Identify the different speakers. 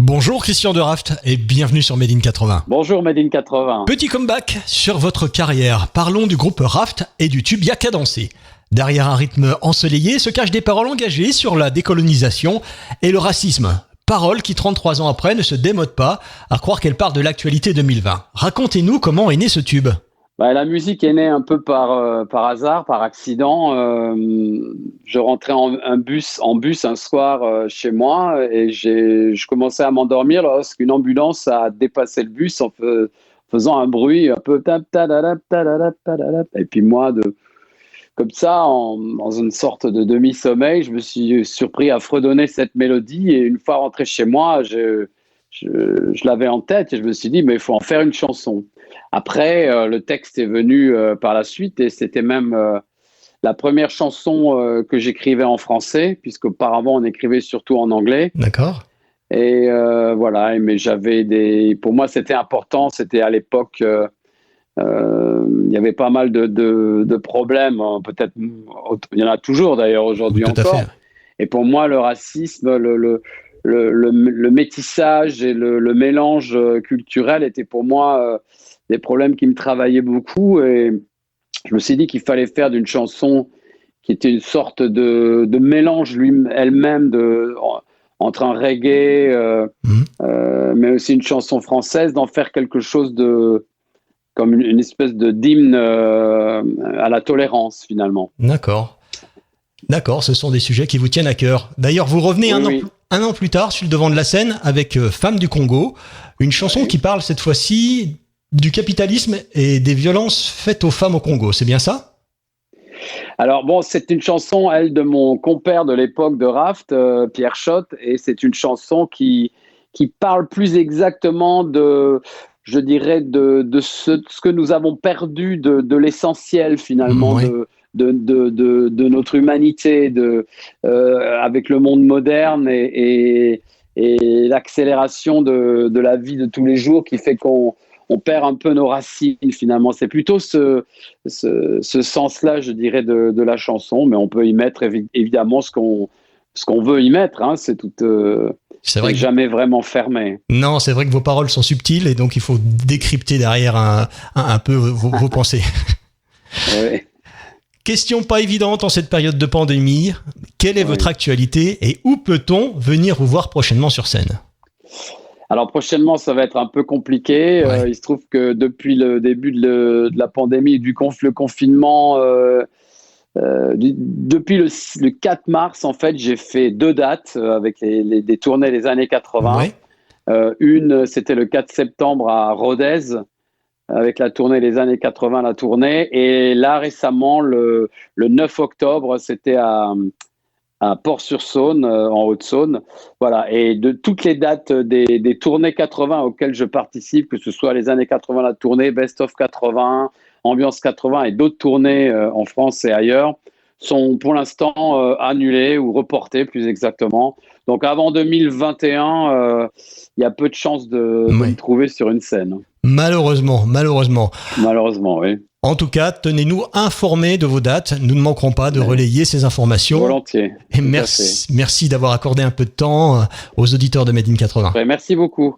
Speaker 1: Bonjour Christian de Raft et bienvenue sur Made in 80.
Speaker 2: Bonjour Made in 80.
Speaker 1: Petit comeback sur votre carrière. Parlons du groupe Raft et du tube Y'a qu'à danser. Derrière un rythme ensoleillé se cachent des paroles engagées sur la décolonisation et le racisme. Paroles qui 33 ans après ne se démodent pas, à croire qu'elles parlent de l'actualité 2020. Racontez-nous comment est né ce tube.
Speaker 2: La musique est née un peu par hasard, par accident. Je rentrais en bus un soir chez moi et je commençais à m'endormir lorsqu'une ambulance a dépassé le bus en faisant un bruit un peu tap tadadap tadadap tadadap. Et puis moi, comme ça, dans une sorte de demi-sommeil, je me suis surpris à fredonner cette mélodie et une fois rentré chez moi, je l'avais en tête et je me suis dit mais il faut en faire une chanson. Après, le texte est venu par la suite et c'était même la première chanson que j'écrivais en français, puisqu'auparavant on écrivait surtout en anglais.
Speaker 1: D'accord.
Speaker 2: Et voilà, mais pour moi c'était important, c'était à l'époque, il y avait pas mal de problèmes, peut-être, il y en a toujours d'ailleurs aujourd'hui
Speaker 1: Tout
Speaker 2: encore.
Speaker 1: à fait.
Speaker 2: Et pour moi le racisme, le métissage et le mélange culturel étaient pour moi des problèmes qui me travaillaient beaucoup et je me suis dit qu'il fallait faire d'une chanson qui était une sorte de mélange elle-même entre un reggae mais aussi une chanson française, d'en faire quelque chose comme une espèce d'hymne à la tolérance finalement.
Speaker 1: D'accord, ce sont des sujets qui vous tiennent à cœur. D'ailleurs, vous revenez un an plus tard sur le devant de la scène avec Femmes du Congo, une chanson qui parle cette fois-ci du capitalisme et des violences faites aux femmes au Congo, c'est bien ça ?
Speaker 2: Alors bon, c'est une chanson, elle, de mon compère de l'époque de Raft, Pierre Schott, et c'est une chanson qui parle plus exactement je dirais, de ce que nous avons perdu de l'essentiel finalement,
Speaker 1: Oui.
Speaker 2: de notre humanité, avec le monde moderne et l'accélération de la vie de tous les jours qui fait qu'on perd un peu nos racines finalement. C'est plutôt ce sens-là, je dirais, de la chanson, mais on peut y mettre évidemment ce qu'on veut y mettre, hein. C'est jamais vraiment fermé.
Speaker 1: Non, c'est vrai que vos paroles sont subtiles et donc il faut décrypter derrière un peu vos pensées.
Speaker 2: Oui.
Speaker 1: Question pas évidente en cette période de pandémie. Quelle est votre actualité et où peut-on venir vous voir prochainement sur scène ?
Speaker 2: Alors prochainement, ça va être un peu compliqué.
Speaker 1: Ouais.
Speaker 2: Il se trouve que depuis le début de la pandémie, le confinement, depuis le 4 mars, en fait, j'ai fait 2 dates avec des tournées des années 80.
Speaker 1: Ouais.
Speaker 2: Une, c'était le 4 septembre à Rodez, avec la tournée des années 80, la tournée. Et là, récemment, le 9 octobre, c'était à Port-sur-Saône, en Haute-Saône. Voilà. Et de toutes les dates des tournées 80 auxquelles je participe, que ce soit les années 80, la tournée Best of 80, Ambiance 80 et d'autres tournées en France et ailleurs, sont pour l'instant annulées ou reportées plus exactement. Donc avant 2021, il y a peu de chances de me trouver sur une scène.
Speaker 1: Malheureusement.
Speaker 2: Malheureusement, oui.
Speaker 1: En tout cas, tenez-nous informés de vos dates. Nous ne manquerons pas de relayer ces informations.
Speaker 2: Volontiers.
Speaker 1: Et merci d'avoir accordé un peu de temps aux auditeurs de Made in 80.
Speaker 2: Merci beaucoup.